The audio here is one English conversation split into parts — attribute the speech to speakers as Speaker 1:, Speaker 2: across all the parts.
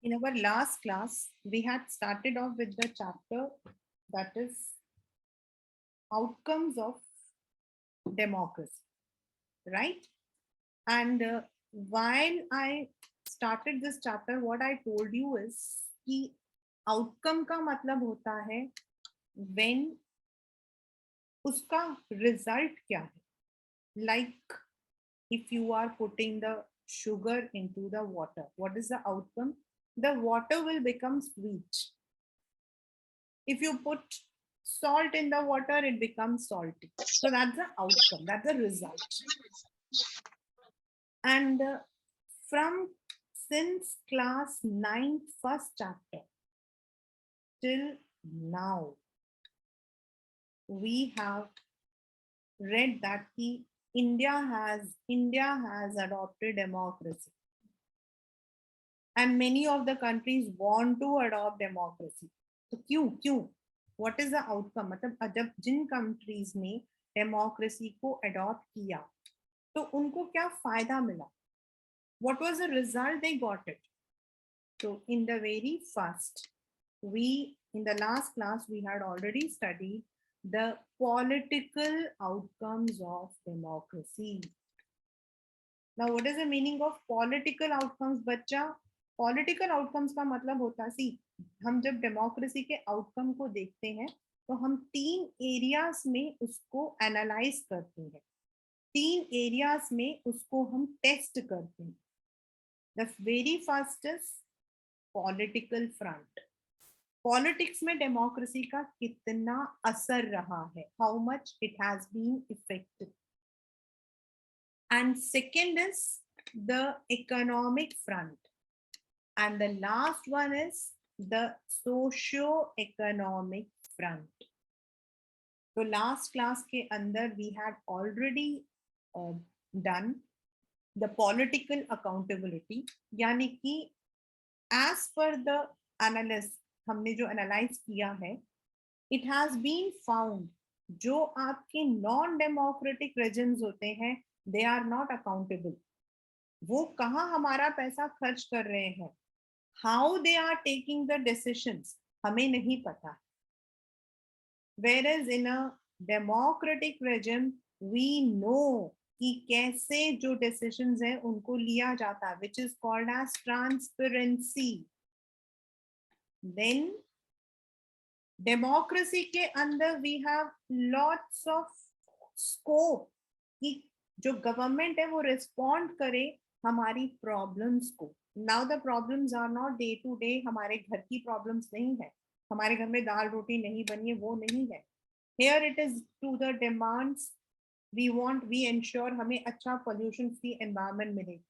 Speaker 1: In our last class, we had started off with the chapter that is outcomes of democracy, right? And while I started this chapter, what I told you is कि outcome का मतलब होता है when उसका result क्या है. Like if you are putting the sugar into the water, what is the outcome? The water will become sweet. If you put salt in the water, it becomes salty. So that's the outcome, that's the result. And from since class 9 first chapter till now, we have read that India has adopted democracy, and many of the countries want to adopt democracy. तो क्यों what is the outcome? मतलब जब जिन countries ने democracy को adopt किया तो उनको क्या फायदा मिला? What was the result they got it? So in the very first, in the last class we had already studied the political outcomes of democracy. Now what is the meaning of political outcomes, बच्चा? Political outcomes का मतलब होता सी हम जब democracy के outcome को देखते हैं तो हम 3 एरियाज में उसको एनालाइज करते हैं, 3 एरियाज में उसको हम टेस्ट करते हैं. The very first is political front. Politics में डेमोक्रेसी का कितना असर रहा है, how much it has been effective. And second is the economic front. And the last one is the socio-economic front. So last class के अंदर we had already done the political accountability, यानी कि as per the analyst हमने जो analyze किया है, it has been found जो आपके non-democratic regimes होते हैं they are not accountable. वो कहाँ हमारा पैसा खर्च कर रहे हैं, how they are taking the decisions हमें नहीं पता. Whereas in a democratic regime we know कि कैसे जो decisions हैं उनको लिया जाता है, which is called as transparency. Then democracy के अंदर we have lots of scope कि जो government है वो respond करे हमारी problems को. Now the problems are not day to day. हमारे घर की problems नहीं है, हमारे घर में दाल रोटी नहीं बनी है, वो नहीं है. Here it is to the demands we ensure हमें अच्छा pollution free environment मिले.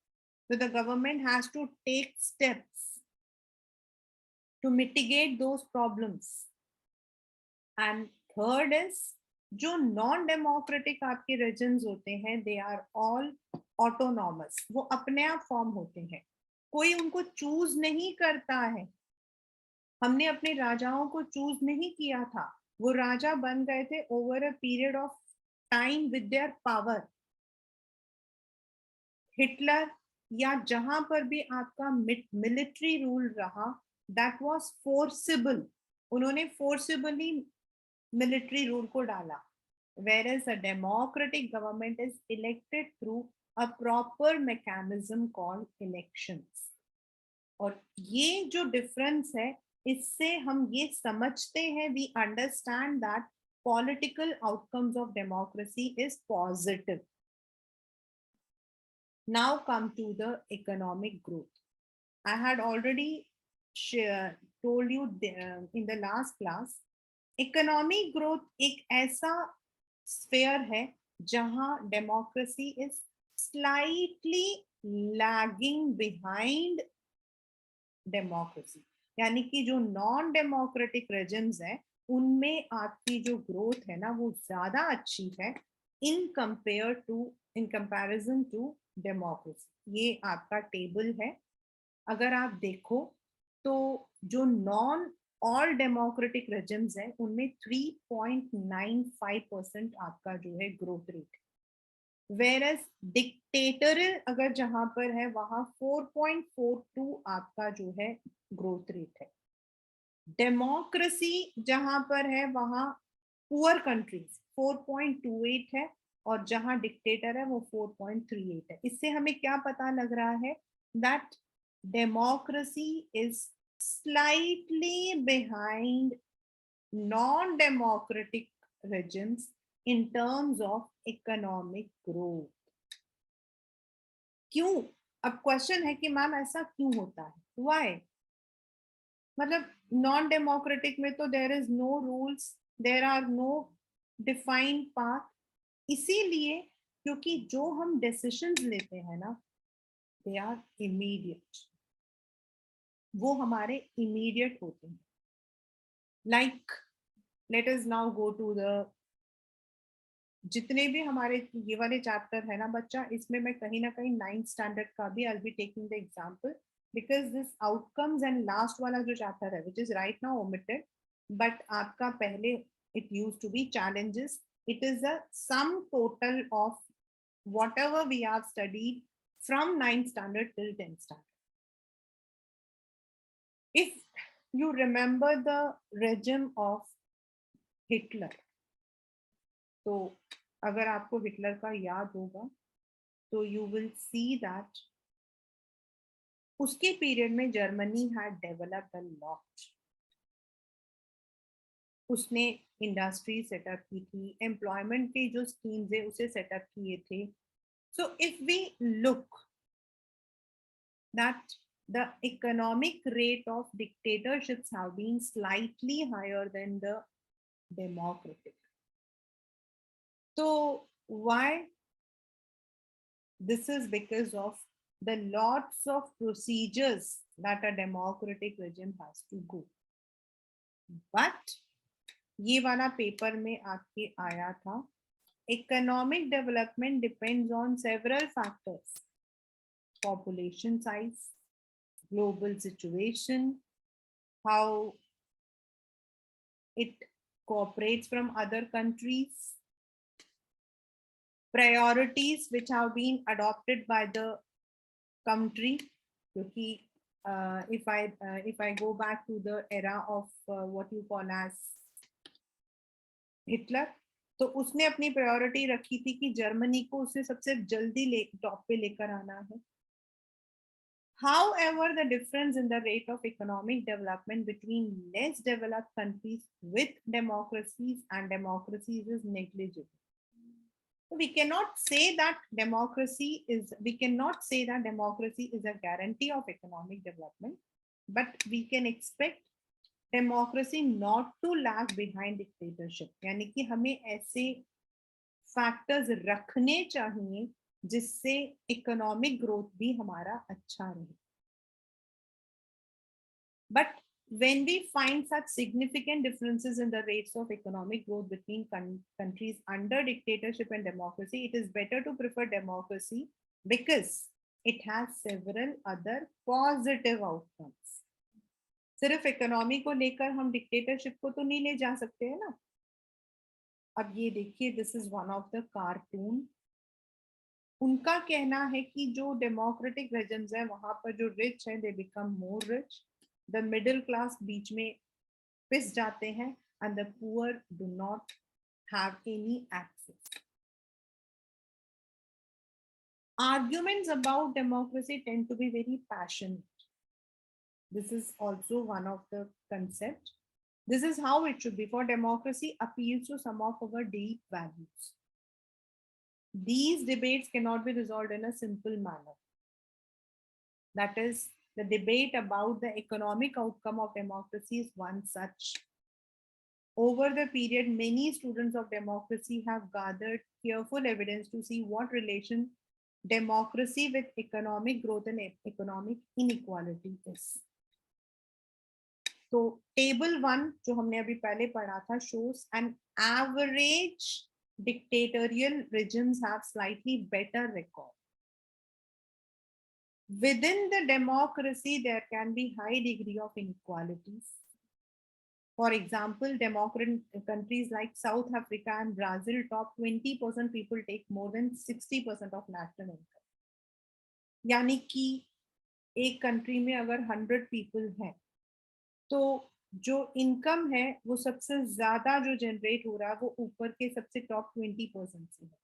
Speaker 1: So the government has to take steps to mitigate those problems. And third is जो नॉन डेमोक्रेटिक आपके रीजन्स होते हैं दे आर ऑल ऑटोनॉमस. वो अपने आप फॉर्म होते हैं, कोई उनको चूज नहीं करता है. हमने अपने राजाओं को चूज नहीं किया था, वो राजा बन गए थे over a period of time with their power. Hitler या जहां पर भी आपका मिलिट्री रूल रहा दैट वाज फोर्सिबल. उन्होंने फोर्सिबली मिलिट्री रूल को डाला. Whereas a democratic government is elected through a proper mechanism called elections. और ये जो डिफरेंस है इससे हम ये समझते हैं, we understand that political outcomes of democracy is positive. Now come to the economic growth. I had already told you in the last class, economic growth एक ऐसा स्फेयर है जहां democracy is slightly lagging behind democracy. यानी कि जो non democratic regimes हैं उनमें आपकी जो ग्रोथ है ना वो ज्यादा अच्छी है इन कंपैरिजन टू डेमोक्रेसी. ये आपका टेबल है. अगर आप देखो तो जो नॉन ऑल डेमोक्रेटिक रेजिम्स हैं उनमें 3.95% आपका जो है ग्रोथ रेट. whereas डिक्टेटोरियल अगर जहां पर है वहां 4.42 आपका जो है ग्रोथ रेट है। डेमोक्रेसी जहां पर है वहां पुअर कंट्रीज 4.28 है, और जहां डिक्टेटर है वो 4.38 है। इससे हमें क्या पता लग रहा है, that democracy is slightly behind non democratic regimes in terms of economic growth. क्यों? अब क्वेश्चन है कि मैम ऐसा क्यों होता है, व्हाई? मतलब नॉन डेमोक्रेटिक में तो there is no rules, there are no defined path, इसीलिए क्योंकि जो हम डिसीजंस लेते हैं ना, दे आर इमीडिएट, वो हमारे इमीडिएट होते हैं। Like let us now go to the, जितने भी हमारे ये वाले चैप्टर है ना बच्चा, इसमें मैं कहीं ना कहीं 9th स्टैंडर्ड का भी I be taking the example, because this outcomes and last वाला जो चैप्टर है which is right now omitted, but आपका पहले it use to be challenges, it is a sum total of whatever we have studied from 9th standard till 10th standard. If you remember the regime of Hitler, तो अगर आपको Hitler का याद होगा तो you will see that उसके period में Germany had developed a lot. उसने इंडस्ट्री सेटअप की थी, एम्प्लॉयमेंट के जो स्कीम्स है उसे सेटअप किए थे। So if we look that the economic rate of dictatorships have been slightly higher than the democratic. So why? This is because of the lots of procedures that a democratic regime has to go. But ये वाला paper में आपके आया था, economic development depends on several factors: population size, global situation, how it cooperates from other countries, priorities which have been adopted by the country. क्योंकि if I go back to the era of what you call as Hitler, तो उसने अपनी priority रखी थी कि Germany को उसे सबसे जल्दी टॉप पे लेकर आना है। However, the difference in the rate of economic development between less developed countries with democracies and democracies is negligible. We cannot say that democracy is a guarantee of economic development, but we can expect democracy not to lag behind dictatorship. यानी कि हमें ऐसे factors रखने चाहिए जिससे economic growth भी हमारा अच्छा रहे। But when we find such significant differences in the rates of economic growth between countries under dictatorship and democracy, it is better to prefer democracy because it has several other positive outcomes. सिर्फ economy को लेकर हम dictatorship को तो नहीं ले जा सकते है ना। अब ये देखिए, this is one of the cartoon. उनका कहना है कि जो डेमोक्रेटिक रीजन्स है वहां पर जो रिच है they become more rich, the middle class बीच में पिस जाते हैं, and the poor do not have any access. Arguments about democracy tend to be very passionate. This is also one of the concepts. This is how it should be, for democracy appeals to some of our deep values. These debates cannot be resolved in a simple manner. That is, the debate about the economic outcome of democracy is one such. Over the period, many students of democracy have gathered careful evidence to see what relation democracy with economic growth and economic inequality is. तो table 1 जो हमने अभी पहले पढ़ा था shows an average dictatorial regimes have slightly better record. Within the democracy there can be high degree of inequalities. For example, democratic countries like South Africa and Brazil, top 20% people take more than 60% of national income. यानी कि एक country में अगर 100 people हैं तो जो income है वो सबसे ज्यादा जो जनरेट हो रहा है वो ऊपर के सबसे टॉप 20% से है.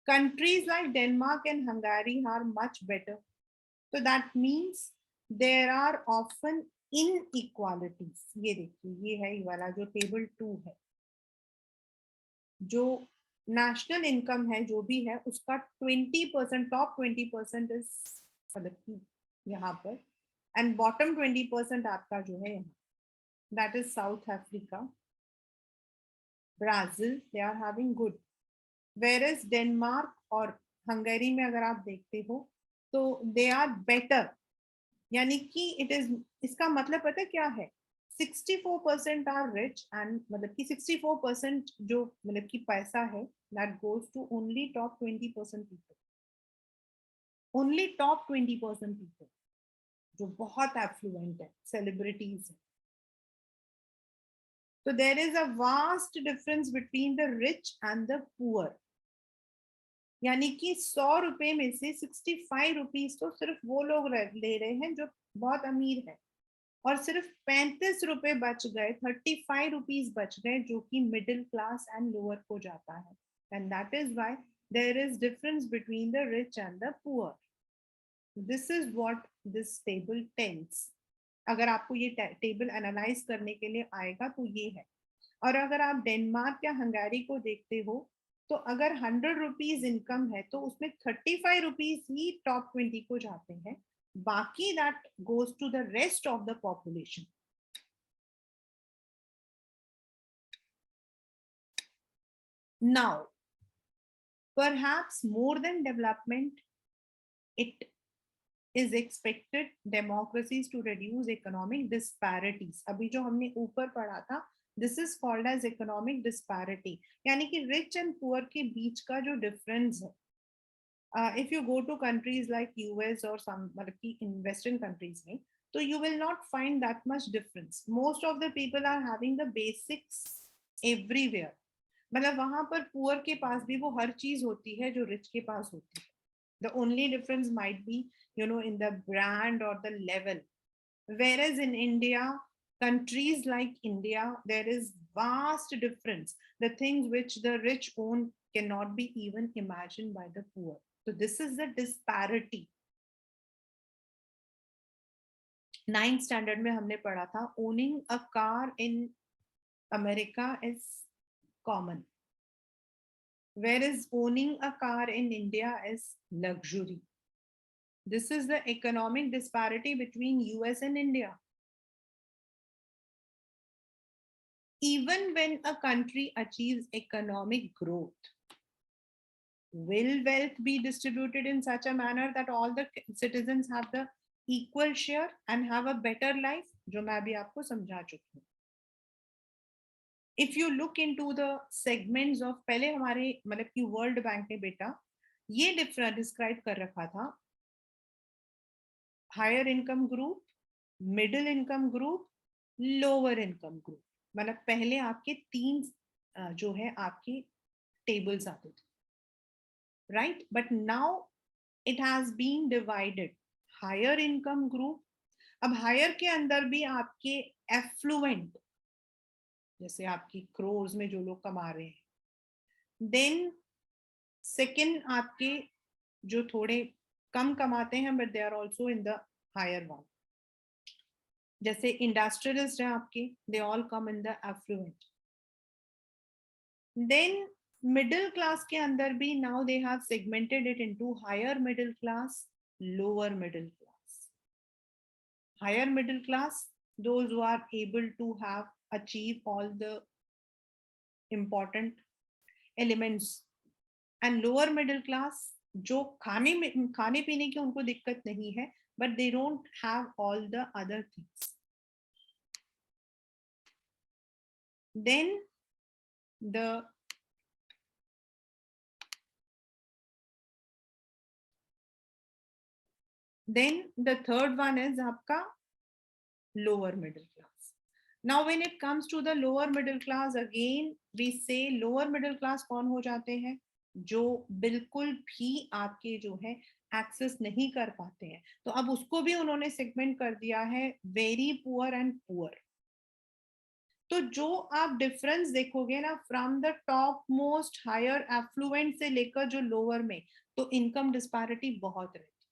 Speaker 1: Countries like Denmark and Hungary are much better. So that means there are often inequalities. ये देखिए, ये है ये वाला जो टेबल 2 है, जो नेशनल इनकम है जो भी है उसका 20%, टॉप 20% इज मतलब यहाँ पर, एंड बॉटम 20% आपका जो है यहाँ, that is South Africa, Brazil, they are having good. Where Denmark और हंगरी में अगर आप देखते हो तो दे आर बेटर. यानी कि इट इज, इसका मतलब पता है क्या है, 64% आर रिच एंड मतलब कि 64% जो मतलब कि पैसा है that goes to only top 20% people, only top 20% people जो बहुत एफ्लुएंट है, सेलिब्रिटीज है. तो there is a vast difference between the rich and the poor. यानी कि 100 रुपए में से 65 रुपीज तो सिर्फ वो लोग ले रहे हैं जो बहुत अमीर है, और सिर्फ 35 रुपए बच गए, 35 रुपीज बच गए जो कि मिडिल क्लास एंड लोअर को जाता है. And that is why there is difference between the rich and the poor. This is what this table tells. अगर आपको ये टेबल एनालाइज करने के लिए आएगा तो ये है. और अगर आप डेनमार्क या हंगारी को देखते हो तो अगर 100 रुपीज इनकम है तो उसमें 35 रुपीज ही टॉप 20 को जाते हैं, बाकी that goes to the rest of the population. Now perhaps more than development, it is expected democracies to reduce economic disparities. अभी जो हमने ऊपर पढ़ा था, this is called as economic disparity. यानी कि rich and poor के बीच का जो difference है. If you go to countries like US or some मतलब कि in Western countries में, तो you will not find that much difference. Most of the people are having the basics everywhere. मतलब वहां पर पुअर के पास भी वो हर चीज होती है जो रिच के पास होती है. The only difference might be, in the brand or the level. Whereas in India, countries like India, there is vast difference. The things which the rich own cannot be even imagined by the poor. So this is the disparity. 9th standard में हमने पढ़ा था, owning a car in America is common, whereas owning a car in India is luxury. This is the economic disparity between US and India. Even when a country achieves economic growth, will wealth be distributed in such a manner that all the citizens have the equal share and have a better life? जो मैं अभी आपको समझा चुकी हूँ. If you look into the segments of, पहले हमारे मतलब कि वर्ल्ड बैंक ने बेटा ये डिस्क्राइब कर रखा था, higher income group, middle income group, lower income group. मतलब पहले आपके 3 जो है आपके टेबल्स आते थे, right. But now it has been divided. Higher income group, अब हायर के अंदर भी आपके एफ्लुएंट, जैसे आपकी क्रोर्स में जो लोग कमा रहे हैं. देन सेकंड आपके जो थोड़े कम कमाते हैं but they are also in the higher one, जैसे इंडस्ट्रियलिस्ट है आपके, they all come in the affluent. Then middle class के अंदर भी now they have segmented it into higher middle class, lower middle class. Higher middle class, those who are able to have achieve all the important elements, and lower middle class जो खाने पीने की उनको दिक्कत नहीं है but they don't have all the other things. Then the third one is आपका lower middle class. Now when it comes to the lower middle class, again we say lower middle class कौन हो जाते हैं, जो बिल्कुल भी आपके जो है एक्सेस नहीं कर पाते हैं, तो अब उसको भी उन्होंने सेगमेंट कर दिया है वेरी पुअर एंड पुअर। तो जो आप डिफरेंस देखोगे ना from the top most higher affluent से लेकर जो लोअर में, तो इनकम डिस्पैरिटी बहुत रहती है,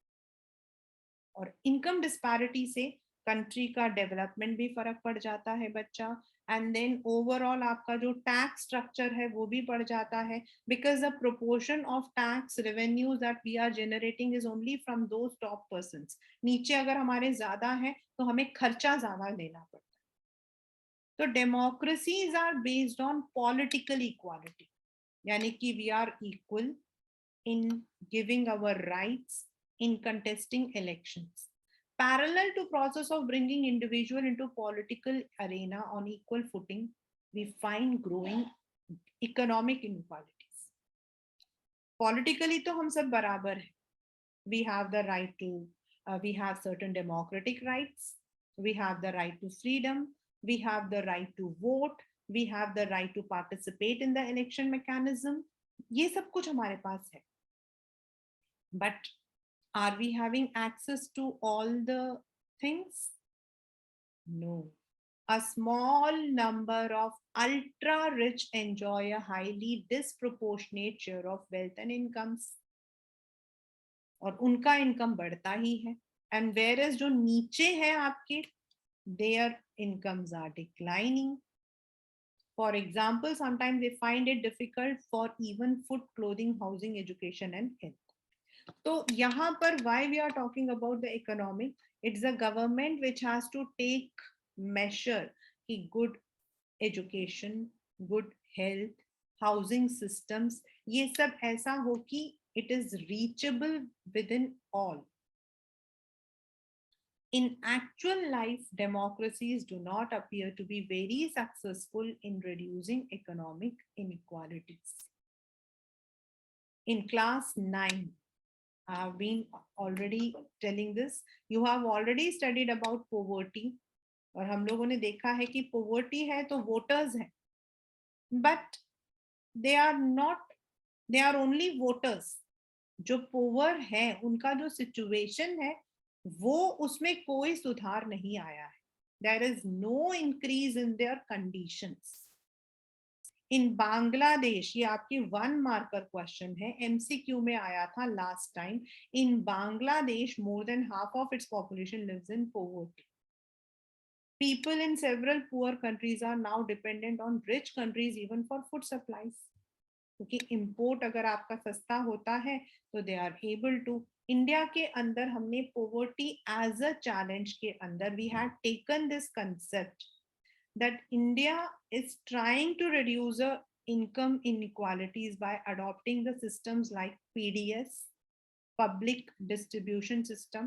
Speaker 1: और इनकम डिस्पैरिटी से कंट्री का डेवलपमेंट भी फर्क पड़ जाता है बच्चा, एंड देन ओवरऑल आपका जो टैक्स स्ट्रक्चर है वो भी बढ़ जाता है, because the proportion of tax revenues that we are generating is only from those top persons. नीचे अगर हमारे ज्यादा है तो हमें खर्चा ज्यादा देना पड़ता है। तो democracies are based on political equality, यानी कि we are equal in giving our rights, in contesting elections. Parallel to process of bringing individual into political arena on equal footing, we find growing economic inequalities. Politically तो हम सब बराबर हैं. We have the right to, we have certain democratic rights. We have the right to freedom. We have the right to vote. We have the right to participate in the election mechanism. ये सब कुछ हमारे पास है. But are we having access to all the things? No. A small number of ultra rich enjoy a highly disproportionate share of wealth and incomes. और उनका income बढ़ता ही है, and whereas जो नीचे है आपके, their incomes are declining. For example, sometimes they find it difficult for even food, clothing, housing, education and health. तो यहाँ पर why we are talking about the economic, it's a government which has to take measure कि good education, good health, housing systems, ये सब ऐसा हो कि it is reachable within all. In actual life, democracies do not appear to be very successful in reducing economic inequalities. In class 9, I have been already telling this. You have already studied about poverty. और हम लोगों ने देखा है कि poverty है तो voters हैं. But they are not, they are only voters. जो poor है उनका जो situation है वो उसमें कोई सुधार नहीं आया है. There is no increase in their conditions. इन बांग्लादेश, ये आपकी 1 मार्कर क्वेश्चन है, एमसीक्यू में आया था last time. In Bangladesh more than half of its population lives in poverty. People in several poor countries are now dependent on rich countries even for food supplies. क्योंकि import अगर आपका सस्ता होता है तो they are able to. India के अंदर हमने पॉवर्टी एज अ चैलेंज के अंदर we had taken this concept that India is trying to reduce the income inequalities by adopting the systems like PDS, public distribution system,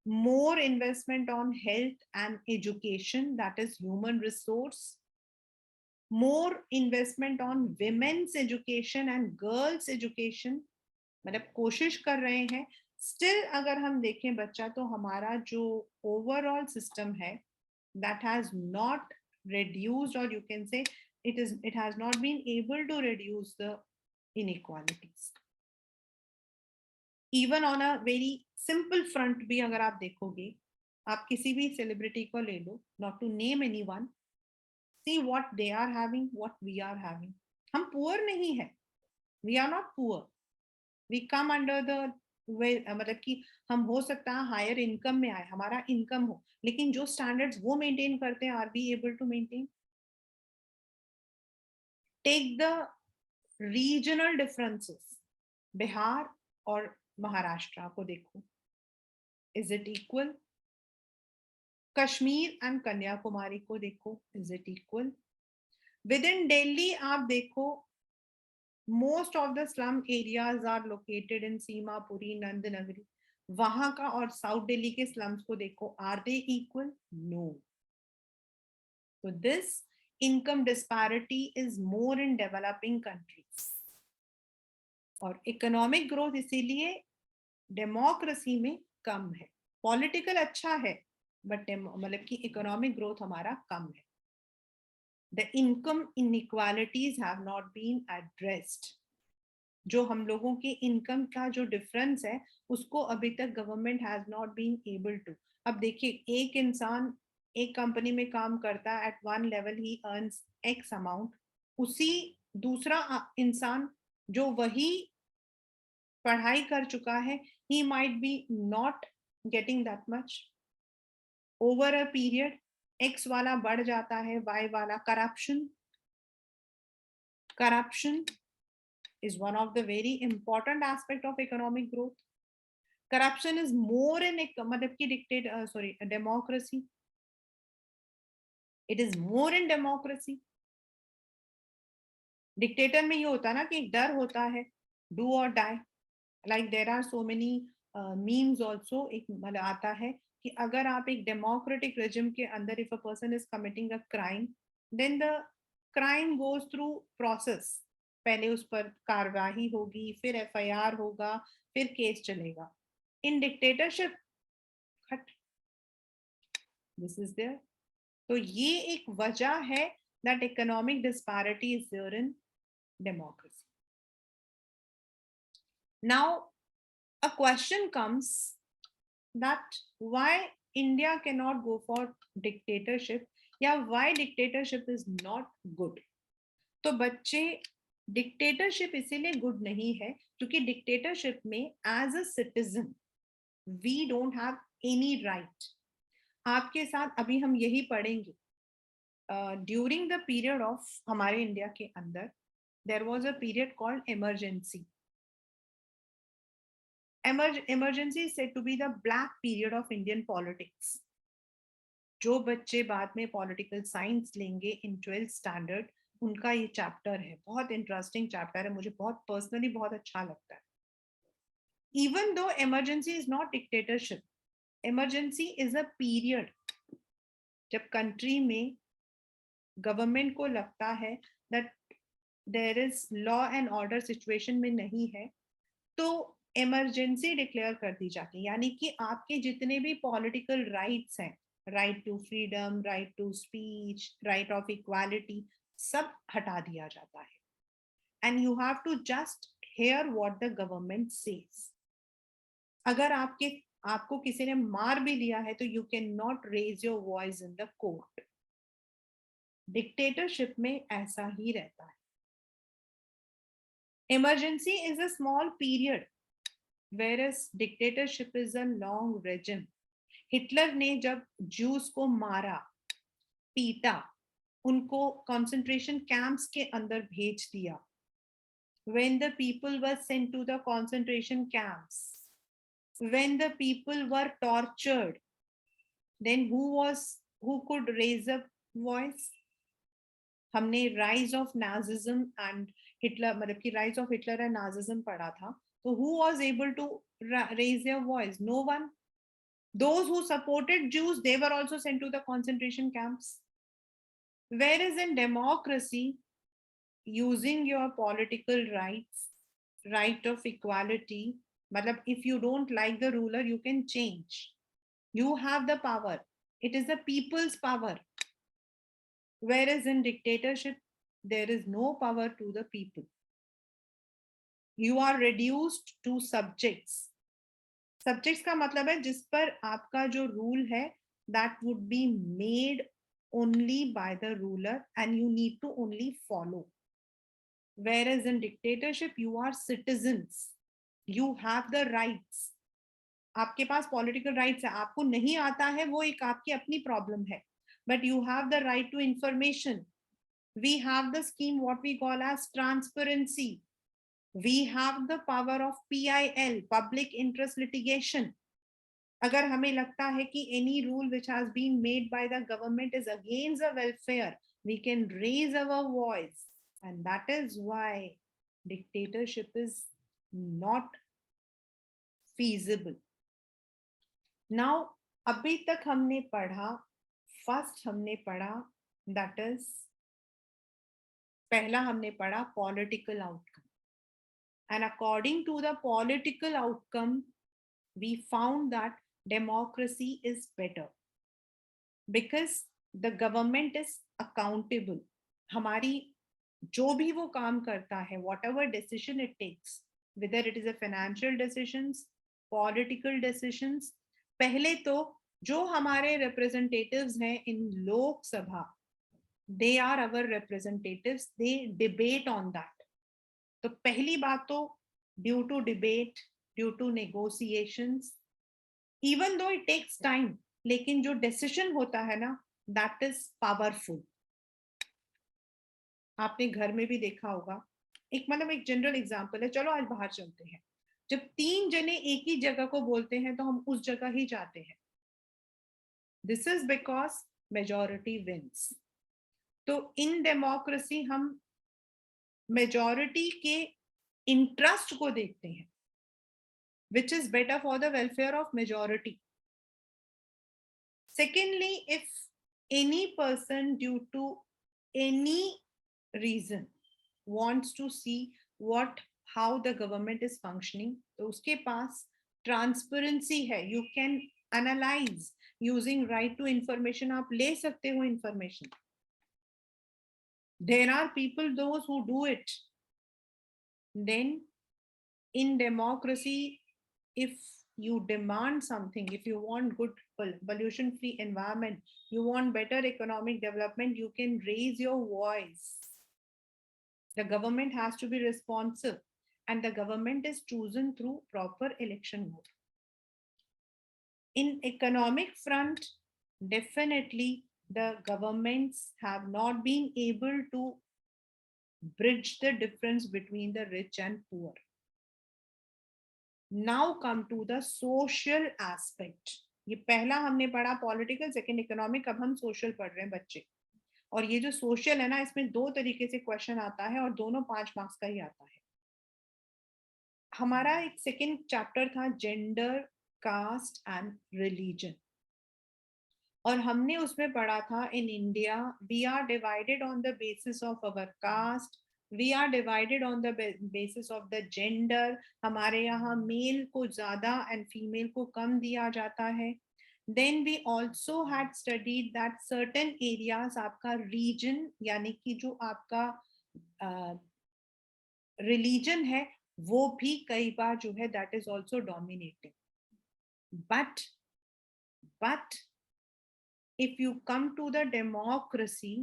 Speaker 1: more investment on health and education, that is human resource, more investment on women's education and girls education. मतलब कोशिश कर रहे हैं. Still अगर हम देखें बच्चा तो हमारा जो ओवरऑल सिस्टम है that has not reduced, or you can say it has not been able to reduce the inequalities. Even on a very simple front भी अगर आप देखोगे, आप किसी भी सेलिब्रिटी को ले लो, not to name anyone, see what they are having, what we are having. हम poor नहीं है, we are not poor, we come under the मतलब कि हम हो सकता है हायर इनकम में आए, हमारा इनकम हो, लेकिन जो स्टैंडर्ड्स वो मेंटेन करते हैं, are be able to maintain. Take the regional differences, Bihar और महाराष्ट्र को देखो, is it equal? Kashmir and Kanyakumari को देखो, is it equal? Within Delhi आप देखो, most of the slum areas are located in Simapuri, Nandnagari. वहां का और साउथ दिल्ली के स्लम्स को देखो, are they equal? No. So this income disparity is more in developing countries. और इकोनॉमिक ग्रोथ इसीलिए डेमोक्रेसी में कम है. पॉलिटिकल अच्छा है, बट मतलब कि इकोनॉमिक ग्रोथ हमारा कम है. The income inequalities have not been addressed. जो हम लोगों के इनकम का जो डिफरेंस है उसको अभी तक government has not been able to. अब देखिए, एक इंसान एक कंपनी में काम करता है, एट वन लेवल ही अर्न्स एक्स अमाउंट. उसी दूसरा इंसान जो वही पढ़ाई कर चुका है, he might be not getting that much. over a period x वाला बढ़ जाता है, y वाला. corruption is one of the very important aspect of economic growth. Corruption is more in मतलब कि democracy. It is more in democracy. Dictator में ये होता है ना कि एक डर होता है, do or die. Like there are so many memes also. एक मतलब आता है कि अगर आप एक डेमोक्रेटिक रेजिम के अंदर, if a person is committing a crime, then the crime goes through process. पहले उस पर कार्रवाई होगी, फिर एफआईआर होगा, फिर केस चलेगा. इन डिक्टेटरशिप खट, दिस इज देयर. तो ये एक वजह है that economic disparity is there in democracy. Now a question comes that why India cannot go for dictatorship, या why dictatorship is not good. तो बच्चे, डिक्टेटरशिप इसीलिए गुड नहीं है क्योंकि डिक्टेटरशिप में as a citizen we don't have any right. आपके साथ अभी हम यही पढ़ेंगे. ड्यूरिंग द पीरियड ऑफ हमारे इंडिया के अंदर there was a period called emergency. Emergency is said to be the black period of Indian politics. जो बच्चे बाद में पॉलिटिकल साइंस लेंगे इन 12th स्टैंडर्ड, उनका ये चैप्टर है. बहुत इंटरेस्टिंग चैप्टर है, मुझे बहुत पर्सनली बहुत अच्छा लगता है. Even though emergency is not dictatorship, emergency is a period जब कंट्री में गवर्नमेंट को लगता है that there is law and order situation में नहीं है, तो इमरजेंसी डिक्लेयर कर दी जाती है. यानी कि आपके जितने भी पॉलिटिकल राइट्स हैं, right to freedom, right to speech, right of equality, सब हटा दिया जाता है. And you have to just hear what the government says. अगर आपको किसी ने मार भी दिया है तो you can not raise your voice in the court. Dictatorship में ऐसा ही रहता है. Emergency is a small period, whereas dictatorship is a long regime. Hitler ने जब जूस को मारा, पीटा, उनको कंसंट्रेशन कैंप्स के अंदर भेज दिया. when the people were sent to the concentration camps, when the people were tortured, then who could raise a voice? हमने rise of Nazism and Hitler, मतलब कि rise of Hitler and Nazism पढ़ा था. So who was able to raise their voice? No one. Those who supported Jews, they were also sent to the concentration camps. Whereas in democracy, using your political rights, right of equality, matlab if you don't like the ruler, you can change. You have the power. It is the people's power. Whereas in dictatorship, there is no power to the people. You are reduced to subjects. Subjects का मतलब है जिस पर आपका जो rule है that would be made only by the ruler and you need to only follow. whereas in dictatorship you are citizens, you have the rights. आपके पास political rights है, आपको नहीं आता है वो एक आपकी अपनी प्रॉब्लम है, but you have the right to information. We have the scheme what we call as transparency. we have the power of PIL, public interest litigation. अगर हमें लगता है कि any rule which has been made by the government is against the welfare, we can raise our voice. And that is why dictatorship is not feasible. Now, अभी तक हमने पढ़ा, first हमने पढ़ा, that is, पहला हमने पढ़ा political outcome. And according to the political outcome, we found that democracy is better. Because the government is accountable. हमारी जो भी वो काम करता है, whatever decision it takes, whether it is a financial decisions, political decisions, पहले तो जो हमारे representatives हैं in Lok Sabha, they are our representatives, they debate on that. तो पहली बात तो due to debate, due to negotiations, even though it takes time, लेकिन जो decision होता है ना, that is powerful. आपने घर में भी देखा होगा, एक मतलब एक जनरल एग्जांपल है, चलो आज बाहर चलते हैं, जब 3 जने एक ही जगह को बोलते हैं तो हम उस जगह ही जाते हैं. This is because majority wins. तो इन डेमोक्रेसी हम मेजॉरिटी के इंटरेस्ट को देखते हैं, which is better for the welfare of majority. Secondly, if any person due to any reason wants to see what how the government is functioning, तो उसके पास transparency है, you can analyze using right to information, आप ले सकते हो information. There are people those who do it. Then in democracy, if you demand something, if you want good pollution free environment, you want better economic development, you can raise your voice. The government has to be responsive, and the government is chosen through proper election mode. In economic front, definitely the governments have not been able to bridge the difference between the rich and poor. Now come to the social aspect. ये पहला हमने पढ़ा political, second economic, अब हम social पढ़ रहे हैं बच्चे. और ये जो सोशल है ना, इसमें 2 तरीके से क्वेश्चन आता है और दोनों 5 मार्क्स का ही आता है. हमारा एक सेकंड चैप्टर था जेंडर, कास्ट एंड रिलीजन, और हमने उसमें पढ़ा था in India we are divided on the basis of our caste, we are divided on the basis of the gender. हमारे यहाँ मेल को ज्यादा एंड फीमेल को कम दिया जाता है. Then we also had studied that certain areas, आपका region यानी कि जो आपका religion है, वो भी कई बार जो है that is also dominating. But if you come to the democracy,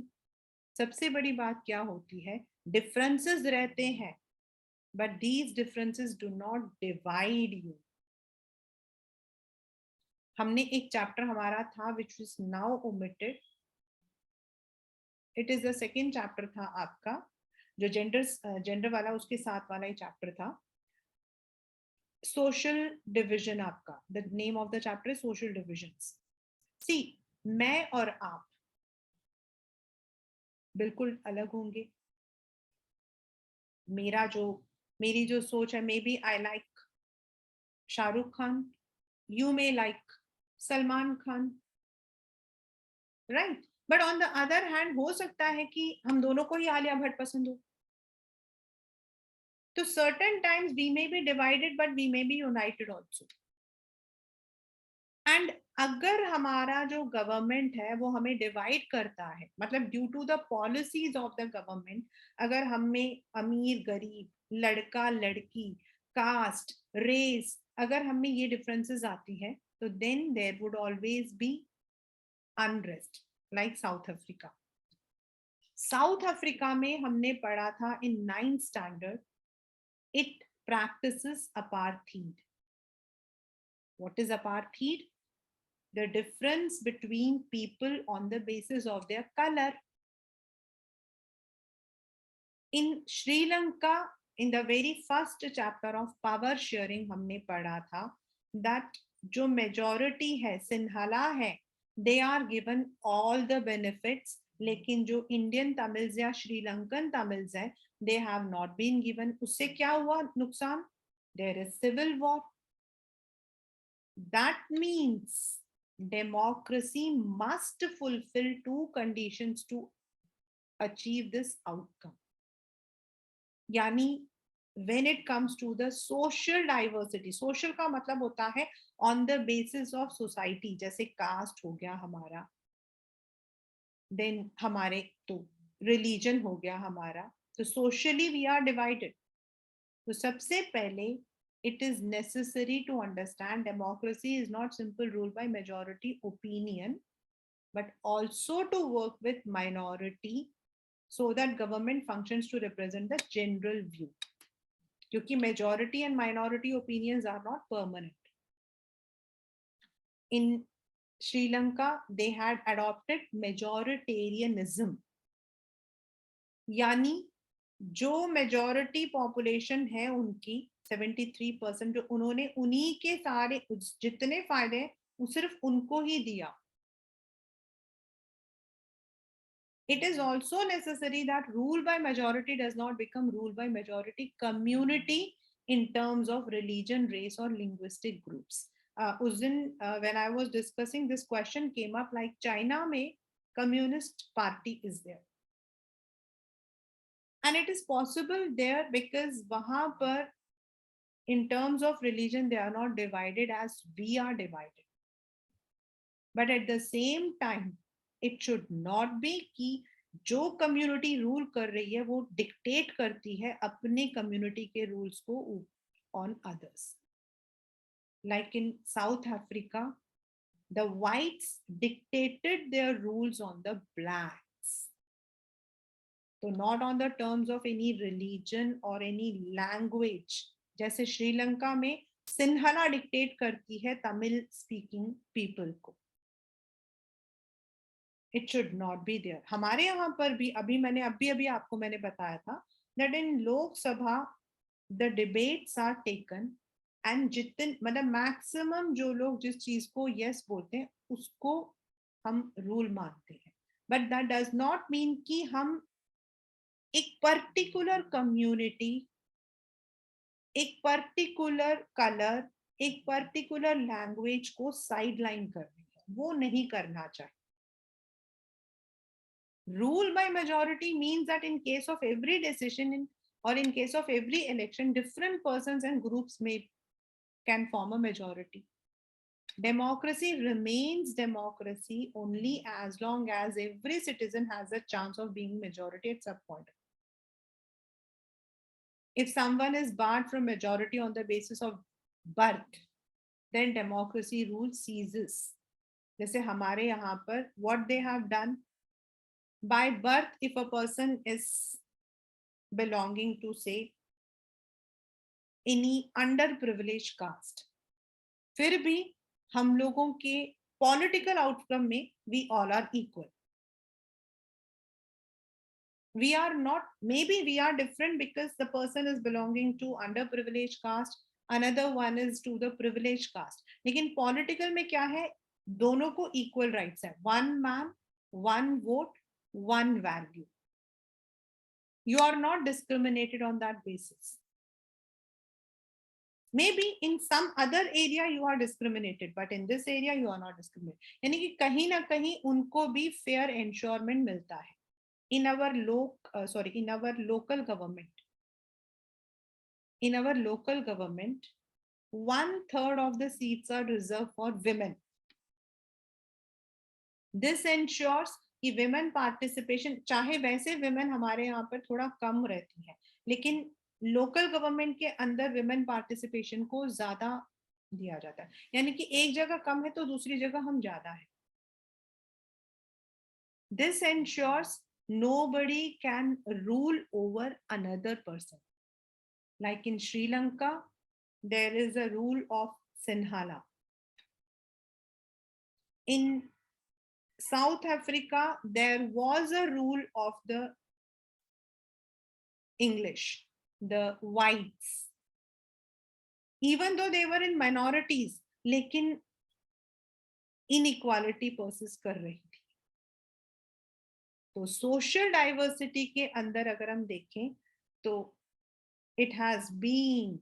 Speaker 1: सबसे बड़ी बात क्या होती है, differences रहते हैं, but these differences do not divide you. हमने एक चैप्टर हमारा था which is now omitted. It is the second chapter था आपका, जो जेंडर वाला, उसके साथ वाला ही चैप्टर था. सोशल डिविजन आपका, the name of the chapter is social divisions. See, मैं और आप बिल्कुल अलग होंगे. मेरी जो सोच है, maybe I like Shahrukh Khan, you may like Salman Khan, right. But on the other hand हो सकता है कि हम दोनों को ही आलिया भट्ट पसंद हो. तो certain times we may be divided but we may be united also. And अगर हमारा जो गवर्नमेंट है वो हमें डिवाइड करता है, मतलब due to the policies of the government, अगर हमें अमीर गरीब, लड़का लड़की, कास्ट, रेस, अगर हमें ये डिफरेंसेस आती है, तो then there would always be unrest, like South Africa. South Africa में हमने पढ़ा था इन 9th standard, it practices apartheid. What is apartheid? The difference between people on the basis of their color. In Sri Lanka, in the very first chapter of power sharing, हमने पढ़ा था that जो majority है, सिंहला है, they are given all the benefits, लेकिन जो Indian Tamils या Sri Lankan Tamils है, they have not been given. उससे क्या हुआ नुकसान? There is civil war. That means democracy must fulfill 2 conditions to achieve this outcome. यानी when it comes to the social diversity, social का मतलब होता है on the basis of society, जैसे caste हो गया हमारा, देन हमारे तो रिलीजन हो गया हमारा, तो सोशली वी आर डिवाइडेड। तो सबसे पहले it is necessary to understand democracy is not simple rule by majority opinion, but also to work with minority so that government functions to represent the general view, क्योंकि majority and minority opinions are not permanent. In Sri Lanka they had adopted majoritarianism, यानी जो majority population है उनकी 73%, जो उन्होंने उन्हीं के सारे जितने फायदे हैं वो सिर्फ उनको ही दिया. It is also necessary that rule by majority does not become rule by majority community in terms of religion, race or linguistic groups. उस दिन when I was discussing this question came up, like China में communist party is there. And it is possible there because वहां पर in terms of religion they are not divided as we are divided. But at the same time it should not be कि जो community rule कर रही है वो dictate करती है अपने कम्युनिटी के रूल्स को on others. Like in south Africa the whites dictated their rules on the blacks. So not on the terms of any religion or any language. जैसे श्रीलंका में सिन्हला डिक्टेट करती है तमिल स्पीकिंग पीपल को. It should not be there. हमारे यहाँ पर भी अभी आपको मैंने बताया था that in लोक सभा the debates are taken and जितने मतलब मैक्सिमम जो लोग जिस चीज को yes बोलते हैं उसको हम रूल मानते हैं. But that does not mean कि हम एक पर्टिकुलर कम्युनिटी, एक पर्टिकुलर कलर, एक पर्टिकुलर लैंग्वेज को साइडलाइन कर रही है. वो नहीं करना चाहिए. Rule by majority means that in case of every decision or in case of every election, different persons and groups can form a majority. Democracy remains democracy only as long as every citizen has a chance of being majority at some point. If someone is barred from majority on the basis of birth, then democracy rule ceases. जैसे हमारे यहाँ पर what they have done, by birth if a person is belonging to say any underprivileged caste, फिर भी हम लोगों के political outcome में we all are equal. We are not, maybe we are different because the person is belonging to underprivileged caste, another one is to the privileged caste. लेकिन political में क्या है, दोनों को equal rights है. One man, one vote, one value. You are not discriminated on that basis. Maybe in some other area you are discriminated, but in this area you are not discriminated. यानी कि कहीं ना कहीं उनको भी fair ensurement मिलता है. In our local government, 1/3 of the seats are reserved for women. This ensures कि women participation, चाहे वैसे women हमारे यहाँ पर थोड़ा कम रहती है, लेकिन लोकल गवर्नमेंट के अंदर विमेन पार्टिसिपेशन को ज्यादा दिया जाता है. यानी कि एक जगह कम है तो दूसरी जगह हम ज्यादा है. This ensures nobody can rule over another person. Like in Sri Lanka, there is a rule of Sinhala. In South Africa, there was a rule of the English, the whites. Even though they were in minorities, लेकिन inequality persist कर रही थी. तो social diversity के अंदर अगर हम देखें तो it has been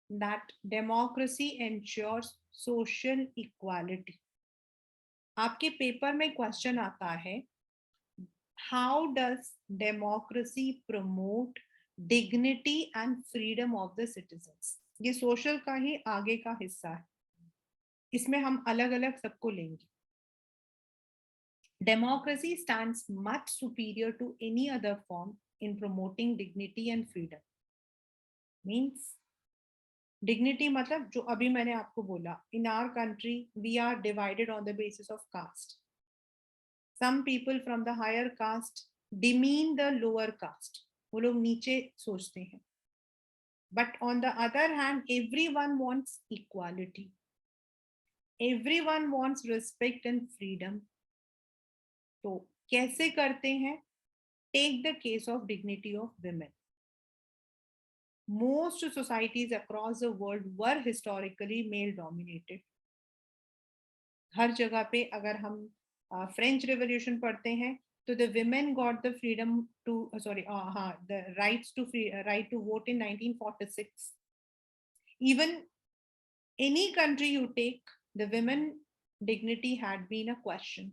Speaker 1: that democracy ensures social equality. आपके पेपर में क्वेश्चन आता है, how does democracy promote dignity and freedom of the citizens? ये सोशल का ही आगे का हिस्सा है. इसमें हम अलग अलग सबको लेंगे. Democracy stands much superior to any other form in promoting dignity and freedom. Means dignity मतलब जो अभी मैंने आपको बोला, in our country we are divided on the basis of caste. Some people from the higher caste demean the lower caste. वो लोग नीचे सोचते हैं. But on the other hand, everyone wants equality. Everyone wants respect and freedom. तो कैसे करते हैं? Take the case of dignity of women. Most societies across the world were historically male dominated. हर जगह पे अगर हम फ्रेंच रेवोल्यूशन पढ़ते हैं तो the women got the freedom to the rights to right to vote in 1946. Even any country you take, the women dignity had been a question.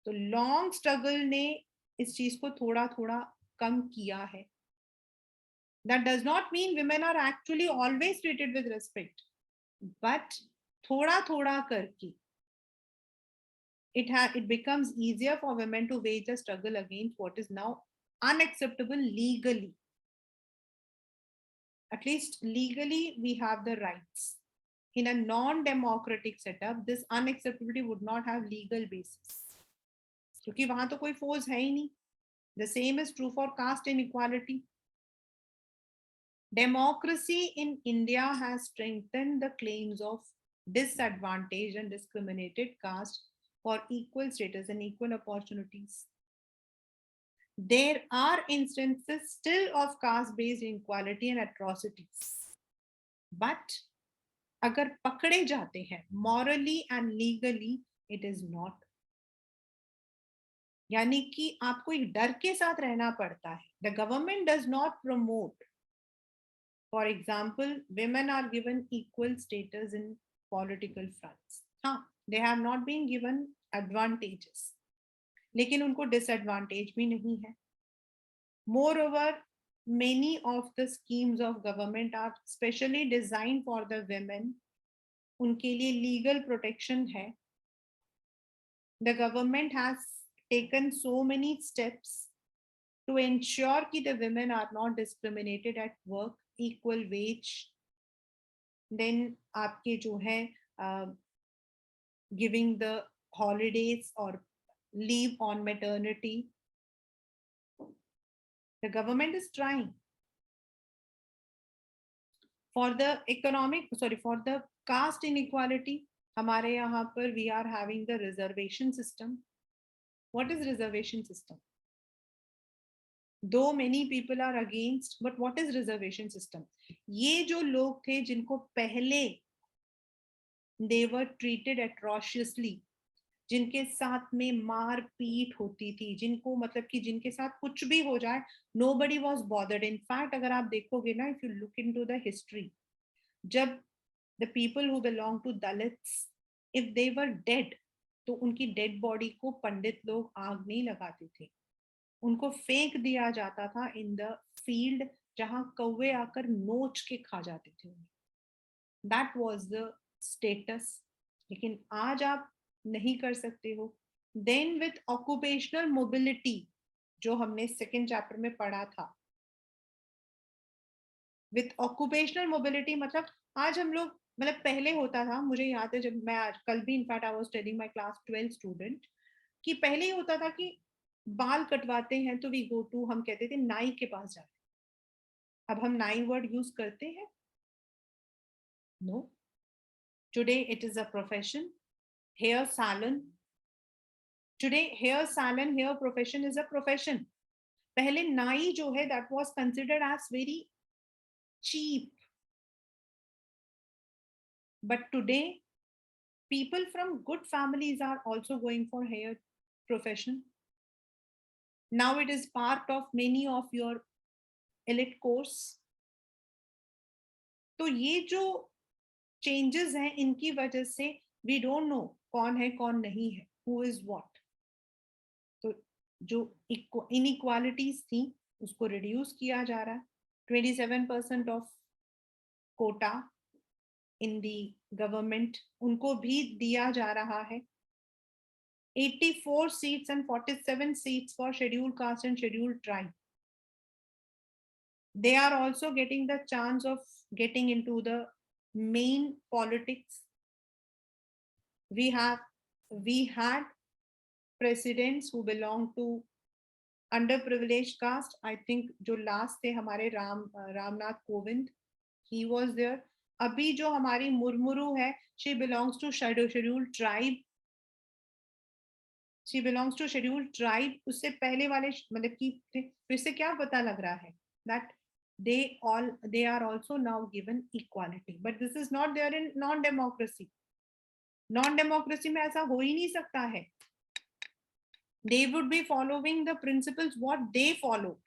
Speaker 1: तो long struggle ने इस चीज को थोड़ा थोड़ा कम किया है. That does not mean women are actually always treated with respect, but thoda thoda karke it becomes easier for women to wage a struggle against what is now unacceptable legally. At least legally we have the rights. In a non-democratic setup, this unacceptability would not have legal basis. क्योंकि वहां तो कोई force है ही नहीं. The same is true for caste inequality. Democracy in India has strengthened the claims of disadvantaged and discriminated caste for equal status and equal opportunities. There are instances still of caste-based inequality and atrocities. But अगर पकड़े जाते हैं morally and legally, it is not. यानी कि आपको एक डर के साथ रहना पड़ता है. The government does not promote. For example, women are given equal status in political fronts. हाँ, they have not been given advantages. लेकिन उनको disadvantage भी नहीं है. Moreover, many of the schemes of government are specially designed for the women. उनके लिए legal protection है. The government has taken so many steps to ensure that the women are not discriminated at work, equal wage. Then आपके जो है giving the holidays or leave on maternity. The government is trying. For the for the caste inequality, हमारे यहाँ पर we are having the reservation system. What is reservation system? Though many people are against, but what is reservation system? ये जो लोग थे जिनको पहले they were treated atrociously, जिनके साथ में मार पीट होती थी, जिनको मतलब कि जिनके साथ कुछ भी हो जाए, nobody was bothered. In fact, अगर आप देखोगे ना, if you look into the history, जब the people who belong to Dalits, if they were dead, तो उनकी डेड बॉडी को पंडित लोग आग नहीं लगाते थे, उनको फेंक दिया जाता था इन द फील्ड जहां कौवे आकर नोच के खा जाते थे. That was the status. लेकिन आज आप नहीं कर सकते हो. देन विथ ऑक्यूपेशनल मोबिलिटी, जो हमने सेकेंड चैप्टर में पढ़ा था, विथ ऑक्यूपेशनल मोबिलिटी मतलब आज हम लोग, मतलब पहले होता था, मुझे याद है जब मैं आज कल भी in fact I was telling my class 12 student कि पहले ही होता था कि बाल कटवाते हैं तो वी गो टू, हम कहते थे नाई के पास जाते. अब हम नाई वर्ड यूज करते हैं? No. Today it is a profession. Hair salon, today hair salon, hair profession is a profession. पहले नाई जो है that was considered as very cheap. But today, people from good families are also going for hair profession. Now it is part of many of your elite course. तो ये जो changes हैं, इनकी वजह से we don't know कौन है कौन नहीं है, who is what. तो जो inequalities थी उसको reduce किया जा रहा है. 27% of quota in the government उनको भी दिया जा रहा है. 84 seats and 47 seats for scheduled caste and scheduled tribe. They are also getting the chance of getting into the main politics. We had presidents who belong to underprivileged caste. I think जो last थे हमारे Ramnath Kovind, he was there. अभी जो हमारी मुर्मुरू है, she belongs to scheduled tribe. She belongs to scheduled tribe. उससे पहले वाले मतलब कि फिर से क्या पता लग रहा है that they are also now given equality. But this is not there in non-democracy. Non-democracy में ऐसा हो ही नहीं सकता है. They would be following the principles what they follow.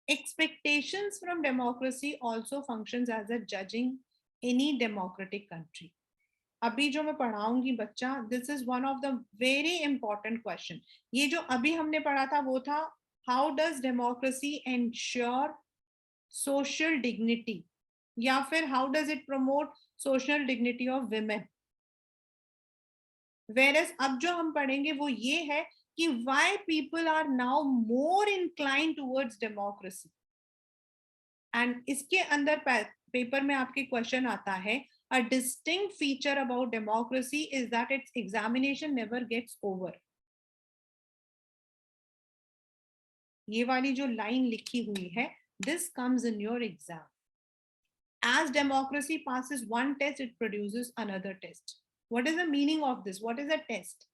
Speaker 1: Expectations from democracy also functions as a judging any democratic country. अभी जो मैं पढ़ाऊंगी बच्चा, this is one of the very important question. ये जो अभी हमने पढ़ा था वो था how does democracy ensure social dignity, या फिर how does it promote social dignity of women. Whereas अब जो हम पढ़ेंगे वो ये है कि why people are now more inclined towards democracy. And इसके अंदर पेपर में आपके क्वेश्चन आता है a distinct feature about democracy is that its examination never gets over. ये वाली जो लाइन लिखी हुई है, this comes in your exam. As democracy passes one test, it produces another test. What is the meaning of this? What is a test?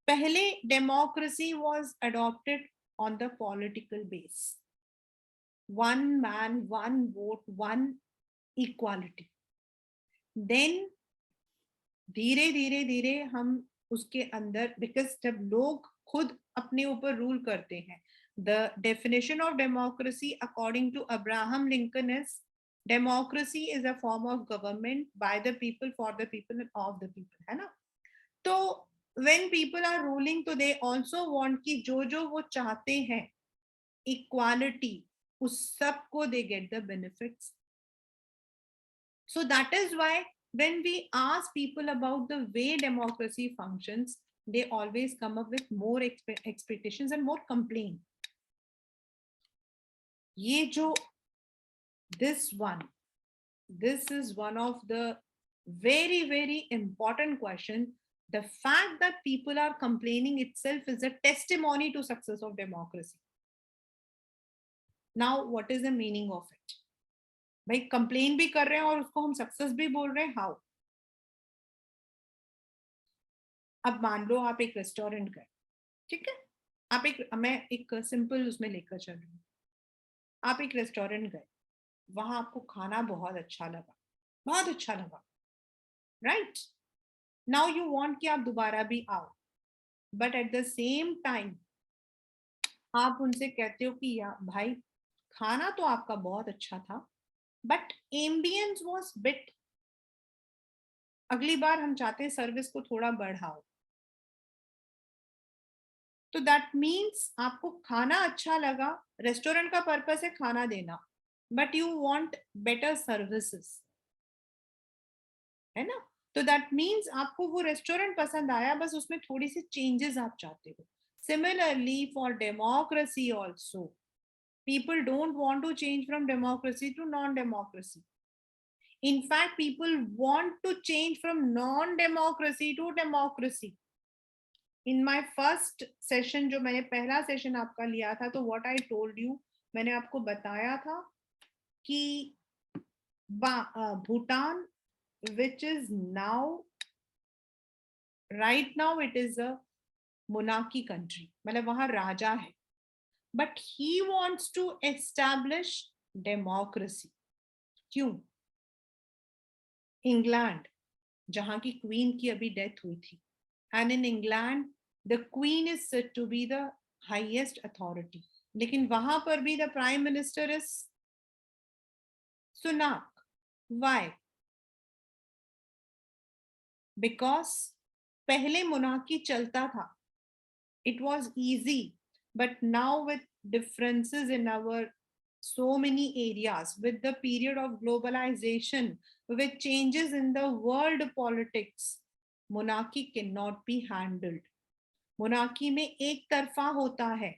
Speaker 1: पहले democracy was adopted on the political base. One man, one vote, one equality. Then धीरे धीरे धीरे हम उसके अंदर, because जब लोग खुद अपने ऊपर रूल करते हैं, the definition of democracy according to Abraham Lincoln is democracy is a form of government by the people for the people and of the people, है ना. तो व्हेन पीपल आर रूलिंग तो दे ऑल्सो वांट कि जो जो वो चाहते हैं इक्वालिटी, उस सबको they get the benefits. So that is why when we ask people about the way democracy functions, they always come up with more expectations and more complaint. Ye jo, this is one of the very very important question. The fact that people are complaining itself is a testimony to success of democracy. Now what is the meaning of it? भाई complain भी कर रहे हैं और उसको हम success भी बोल रहे हैं. हाउ? अब मान लो आप एक रेस्टोरेंट गए, ठीक है, मैं एक सिंपल उसमें लेकर चल रही हूँ. आप एक रेस्टोरेंट गए, वहां आपको खाना बहुत अच्छा लगा, राइट. नाउ यू वांट कि आप दोबारा भी आओ, but at the same time आप उनसे कहते हो कि यार भाई खाना तो आपका बहुत अच्छा था, बट एम्बियंस वाज बिट, अगली बार हम चाहते हैं सर्विस को थोड़ा बढ़ाओ. तो दैट मीन्स आपको खाना अच्छा लगा, रेस्टोरेंट का पर्पस है खाना देना, but you want better services, है ना. तो दैट मीन्स आपको वो रेस्टोरेंट पसंद आया, बस उसमें थोड़ी सी चेंजेस आप चाहते हो. Similarly for democracy also, people don't want to change from democracy to non-democracy. In fact, people want to change from non-democracy to democracy. In my first session, जो मैंने पहला सेशन आपका लिया था, तो what I told you, मैंने आपको बताया था कि Bhutan, which is now, right now it is a monarchy country, मतलब वहां राजा है, but he wants to establish democracy. क्यों? इंग्लैंड, जहां की क्वीन की अभी डेथ हुई थी, and in England the queen is said to be the highest authority, लेकिन वहां पर भी the prime minister is Sunak. Why? Because पहले monarchy चलता था, it was easy, but now with differences in our so many areas, with the period of globalization, with changes in the world politics, monarchy cannot be handled. monarchy में एक तरफा होता है.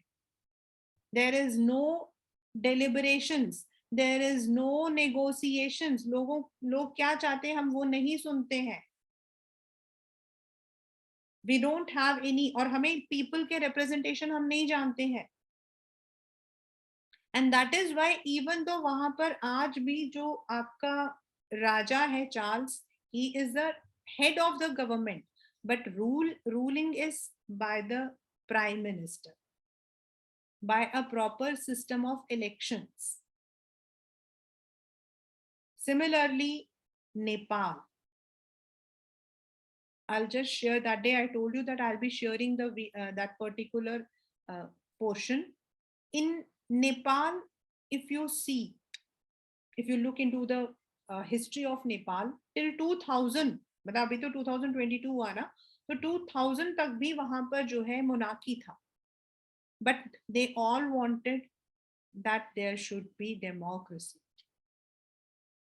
Speaker 1: There is no deliberations, there is no negotiations. लोग क्या चाहते हैं हम वो नहीं सुनते हैं. We don't have any, और हमें people के representation हम नहीं जानते हैं. And that is why even though वहां पर आज भी जो आपका राजा है Charles, he is the head of the government, but ruling is by the prime minister, by a proper system of elections. Similarly, Nepal. I'll just share. That day I told you that I'll be sharing that particular portion. In Nepal, if you look into the history of Nepal till 2000, मतलब अभी तो 2022 हुआ ना, तो 2000 तक भी वहां पर जो है monarchy था. But they all wanted that there should be democracy.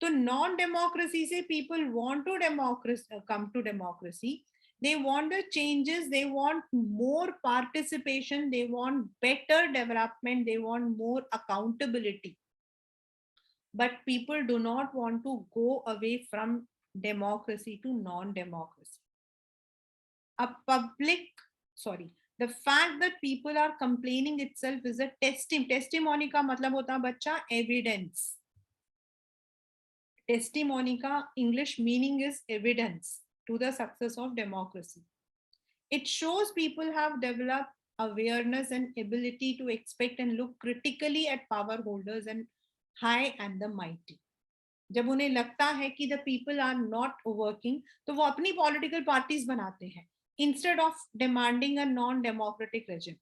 Speaker 1: तो नॉन डेमोक्रेसी से people want to come to democracy. They want the changes, they want more participation, they want better development, they want more accountability. But people do not want to go away from democracy to non-democracy. The fact that people are complaining itself is a testimony का मतलब होता है बच्चा evidence. Testimony का English meaning is evidence to the success of democracy. It shows people have developed awareness and ability to expect and look critically at power holders and high and the mighty. जब उन्हें लगता है कि the people are not working, तो वो अपनी political parties बनाते हैं instead of demanding a non-democratic regime.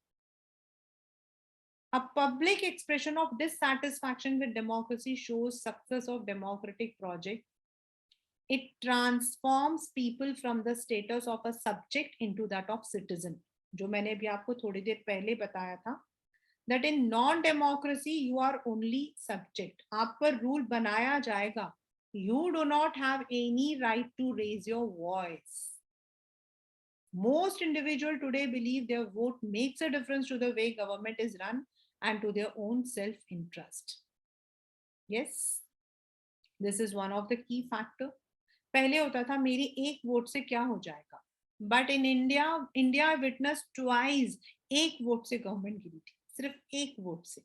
Speaker 1: A public expression of dissatisfaction with democracy shows success of democratic project. It transforms people from the status of a subject into that of citizen. जो मैंने भी आपको थोड़ी देर पहले बताया था, that in non-democracy you are only subject. आप पर rule बनाया जाएगा. You do not have any right to raise your voice. Most individuals today believe their vote makes a difference to the way government is run and to their own self-interest. Yes, this is one of the key factor. पहले होता था मेरी एक vote से क्या हो जाएगा, but in India I witnessed twice एक वोट से गवर्नमेंट गिरी थी, सिर्फ एक वोट से.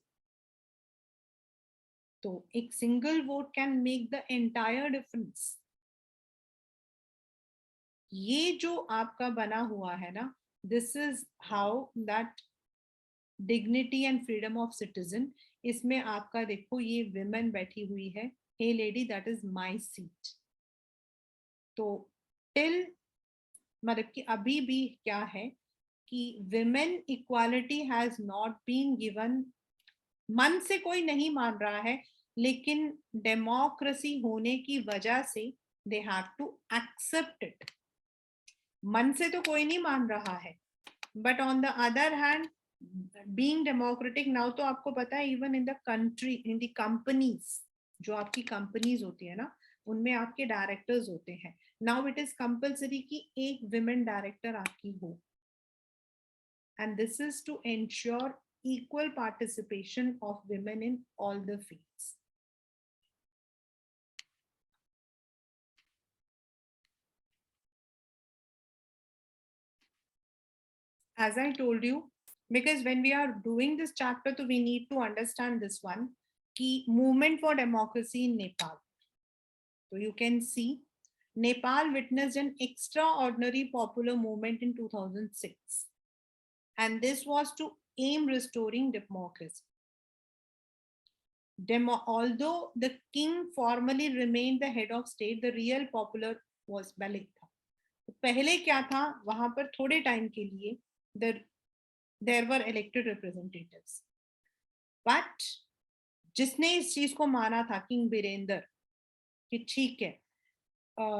Speaker 1: तो एक single vote can make the entire difference. ये जो आपका बना हुआ है ना, this is how that dignity and freedom of citizen. इसमें आपका देखो ये विमेन बैठी हुई है, hey lady that is my seat. तो टिल मतलब कि अभी भी क्या है कि women equality has not been given. मन से कोई नहीं मान रहा है, लेकिन डेमोक्रेसी होने की वजह से they have to accept it. मन से तो कोई नहीं मान रहा है, but on the other hand being democratic now, तो आपको पता है even in the country, in the companies, जो आपकी कंपनीज होती है ना, उनमें आपके डायरेक्टर्स होते हैं. नाउ इट इज कंपल्सरी कि एक विमेन डायरेक्टर आपकी हो, and this is to ensure equal participation of women in all the fields. As I told you, because when we are doing this chapter, so we need to understand this one, key movement for democracy in Nepal. So you can see Nepal witnessed an extraordinary popular movement in 2006, and this was to aim restoring democracy. Although the king formally remained the head of state, the real popular was Balik था. तो पहले क्या था, वहां पर थोड़े time के लिए there were elected representatives, but जिसने इस चीज को माना था किंग बीरेंद्र कि ठीक है,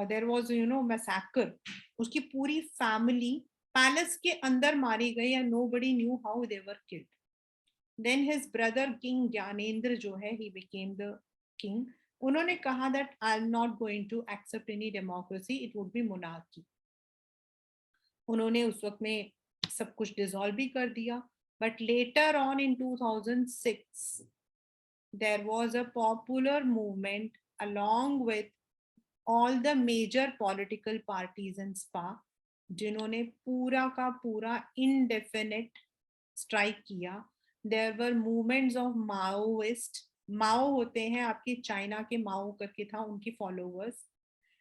Speaker 1: there was massacre, उसकी पूरी फैमिली पैलेस के अंदर मारी गई and nobody knew how they were killed. Then his brother King Gyanendra जो है, he became the king. उन्होंने कहा that I'm not going to accept any democracy, it would be monarchy. उन्होंने उस वक्त में सब कुछ डिसॉल्व भी कर दिया. But later on in 2006 there was a popular movement along with all the major political parties in SPA जिन्होंने पूरा का पूरा indefinite strike किया. There were movements of Maoist. माओ होते हैं आपके चाइना के, माओ करके था उनकी फॉलोवर्स.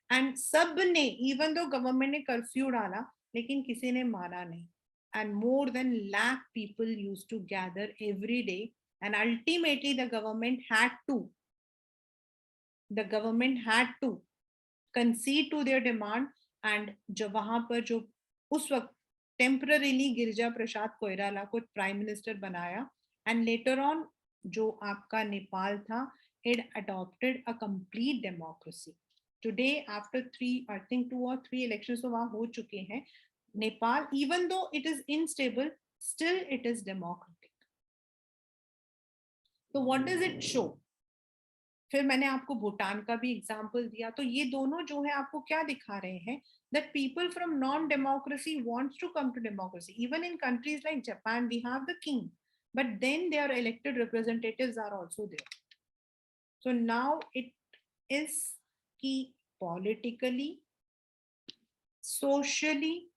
Speaker 1: एंड सब ने, इवन दो गवर्नमेंट ने कर्फ्यू डाला, लेकिन किसी ने माना नहीं. And more than lakh people use to gather every day. And ultimately the government had to concede to their demand. And जब वहां पर जो उस वक्त टेम्पररीली गिरिजा प्रसाद कोइराला को प्राइम मिनिस्टर बनाया, एंड लेटर ऑन जो आपका नेपाल था, it adopted a complete democracy. Today after 3, I think 2 or 3 elections तो वहां हो चुके हैं, Nepal even though it is unstable, still it is democratic. तो व्हाट डज इट शो? फिर मैंने आपको भूटान का भी एग्जांपल दिया. तो ये दोनों जो है आपको क्या दिखा रहे हैं? that people from non-democracy wants to come to democracy. Even in countries like Japan, we have the king, but then their elected representatives are also there. So now it is कि politically, socially,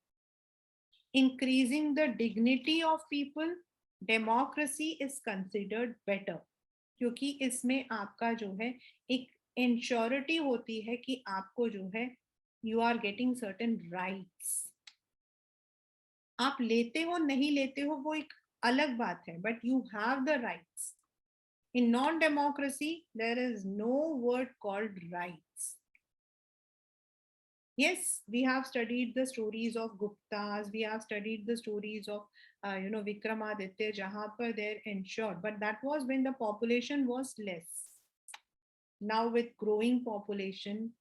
Speaker 1: increasing the dignity of people, democracy is considered better. क्योंकि इसमें आपका जो है एक इंश्योरिटी होती है कि आपको जो है you are getting certain rights. आप लेते हो नहीं लेते हो वो एक अलग बात है, but you have the rights. In non democracy there is no word called rights. Yes, we have studied the stories of Guptas, we have studied the stories of Vikramaditya, jahan par they're ensured, but that was when the population was less. Now with growing population,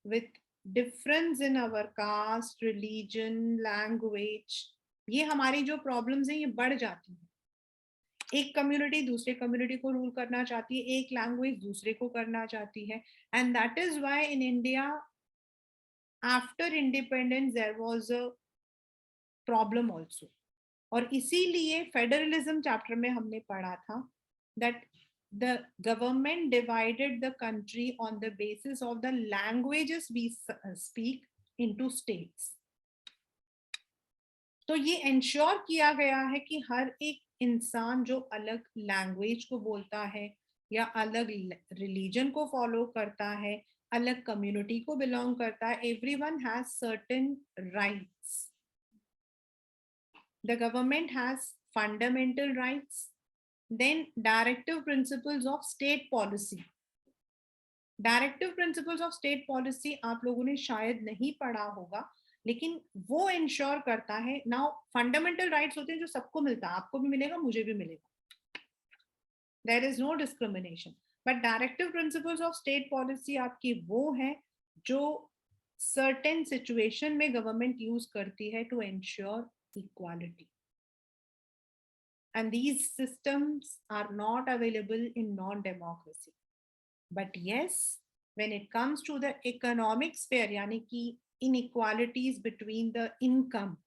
Speaker 1: with difference in our caste, religion, language, ये हमारी जो problems हैं ये बढ़ जाती हैं. एक community दूसरे कम्युनिटी को रूल करना चाहती है, एक लैंग्वेज दूसरे को करना चाहती है. And that is why in India after independence there was a problem also. और इसीलिए फेडरलिज्म चैप्टर में हमने पढ़ा था that the government divided the country on the basis of the languages we speak into states. तो ये ensure किया गया है कि हर एक इंसान जो अलग लैंग्वेज को बोलता है या अलग रिलीजन को फॉलो करता है, अलग कम्युनिटी को बिलोंग करता है, everyone has certain rights. The government has fundamental rights. Then directive principles of state policy. Directive principles of state policy आप लोगों ने शायद नहीं पढ़ा होगा, लेकिन वो इंश्योर करता है. नाउ फंडामेंटल राइट्स होते हैं जो सबको मिलता है, आपको भी मिलेगा, मुझे भी मिलेगा. There is no discrimination. But directive principles of state policy आपकी वो है जो सर्टेन सिचुएशन में गवर्नमेंट यूज करती है to ensure equality. And these systems are not available in non democracy. But yes, when it comes to the economic sphere, यानी कि inequalities between the income,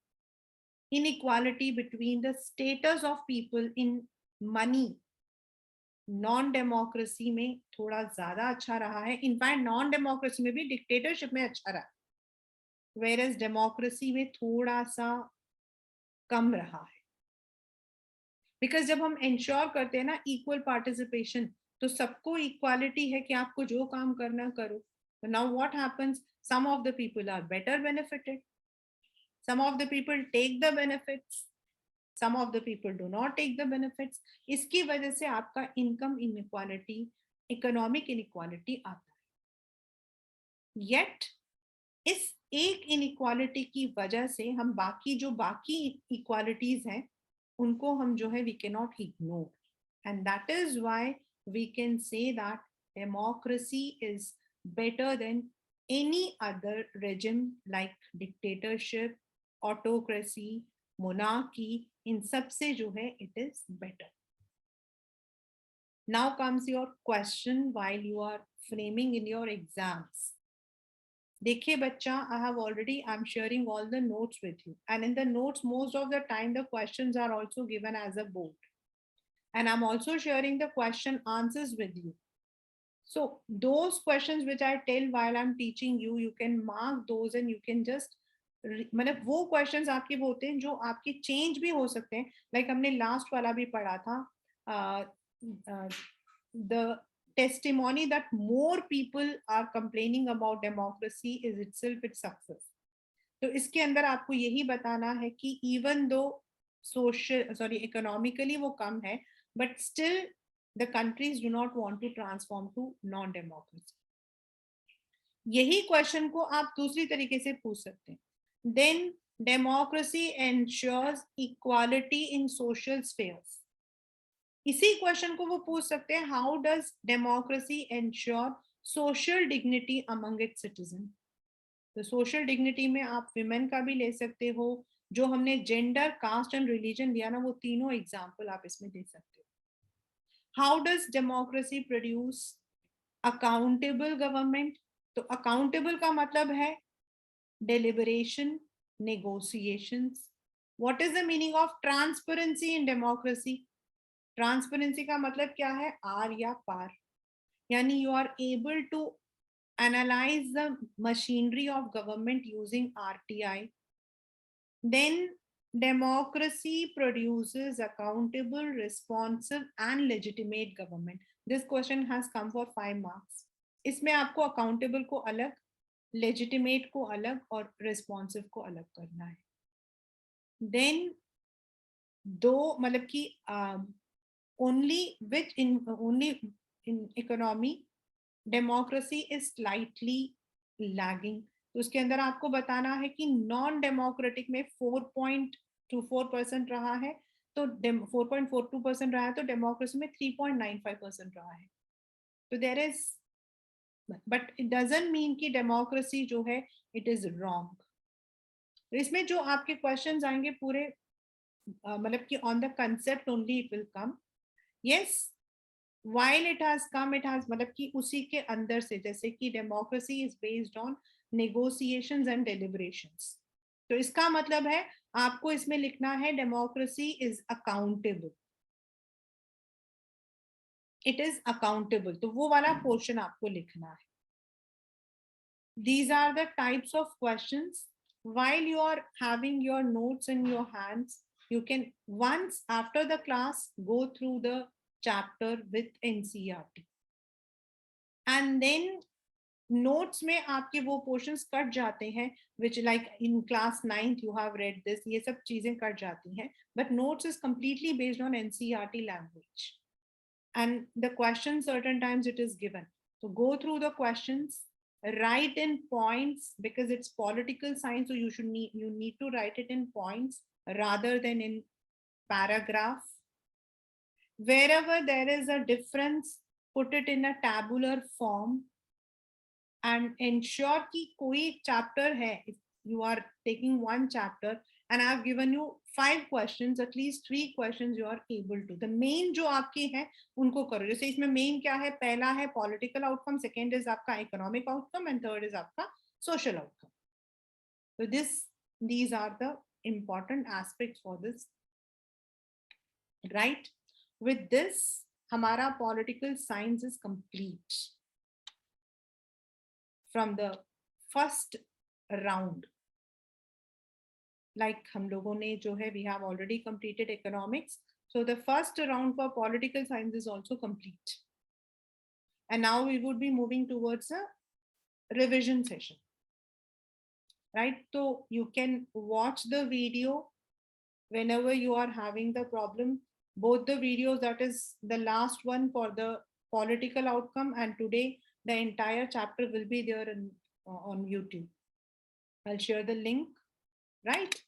Speaker 1: inequality between the status of people in money, non democracy में थोड़ा ज्यादा अच्छा रहा है. In fact non democracy में भी डिक्टेटरशिप में अच्छा रहा, whereas डेमोक्रेसी में थोड़ा सा कम रहा है. बिकॉज जब हम इंश्योर करते हैं ना इक्वल पार्टिसिपेशन, तो सबको इक्वालिटी है कि आपको जो काम करना करो. Now what happens? Some of the people are better benefited, some of the people take the benefits, some of the people do not take the benefits. इसकी वजह से आपका इनकम इनइक्वालिटी, इकोनॉमिक इनइक्वालिटी आता है. येट इस एक inequality की वजह से हम बाकी इक्वालिटीज हैं उनको हम जो है we can not ignore. And that is why we can say that democracy is better than any other regime like dictatorship, autocracy, monarchy. In सब से जो है it is better. Now comes your question while you are framing in your exams. देखिए बच्चा, I am sharing all the notes with you, and in the notes most of the time the questions are also given as a board, and I'm also sharing the question answers with you. So those questions which I tell while I'm teaching you, you can mark those and you can just मतलब वो questions आपके वो होते हैं जो आपके change भी हो सकते हैं, लाइक हमने लास्ट वाला भी पढ़ा था, the testimony that more people are complaining about democracy is itself its success. तो इसके अंदर आपको यही बताना है कि even though social sorry economically वो कम है, but still the countries do not want to transform to non democracy. यही क्वेश्चन को आप दूसरी तरीके से पूछ सकते हैं. Then democracy ensures equality in social spheres. इसी क्वेश्चन को वो पूछ सकते हैं, how does democracy ensure social dignity among its citizen. तो सोशल डिग्निटी में आप विमेन का भी ले सकते हो, जो हमने जेंडर, कास्ट एंड रिलीजन लिया ना, वो तीनों एग्जाम्पल आप इसमें दे सकते हो. How does democracy produce accountable government. तो अकाउंटेबल का मतलब है deliberation, negotiations. What is the meaning of transparency in democracy. Transparency का मतलब क्या है, आर या पार, यानी you are able to analyze the machinery of government using RTI. Then democracy produces accountable, responsive and legitimate government. This question has come for 5 marks. इसमें आपको accountable को अलग, legitimate को अलग और responsive को अलग करना है. Then दो मतलब कि only in economy democracy is slightly lagging. तो उसके अंदर आपको बताना है कि नॉन डेमोक्रेटिक में 4.24% रहा है, तो 4.42% रहा है, तो डेमोक्रेसी में 3.95% रहा है. तो there is, but it doesn't mean कि डेमोक्रेसी जो है इट इज रॉन्ग. इसमें जो आपके क्वेश्चंस आएंगे पूरे मतलब कि on the concept only it will come. Yes, while it has come, it has मतलब कि उसी के अंदर से, जैसे कि democracy is based on negotiations and deliberations. तो इसका मतलब है आपको इसमें लिखना है democracy is accountable. It is accountable. तो वो वाला पोर्शन आपको लिखना है. These are the types of questions. While you are having your notes in your hands, you can once after the class go through the chapter with NCERT. And then notes में आपके वो portions cut जाते हैं, which like in class 9th you have read this, ये सब चीजें cut जाती हैं, but notes is completely based on NCERT language. And the question certain times it is given. So go through the questions, write in points, because it's political science, so you need to write it in points rather than in paragraph. Wherever there is a difference, put it in a tabular form and ensure कि कोई chapter है, if you are taking one chapter and I have given you 5 questions, at least 3 questions you are able to. The main जो आपके हैं उनको करो. जैसे इसमें main क्या है, पहला है political outcome, second is आपका economic outcome and third is आपका social outcome. So these are the important aspects for this, right? With this हमारा political science is complete from the first round. Like हम लोगों ने जो है, we have already completed economics, so the first round for political science is also complete, and now we would be moving towards a revision session, right? So you can watch the video whenever you are having the problem. Both the videos, that is the last one for the political outcome, and today the entire chapter will be there on YouTube. I'll share the link, right?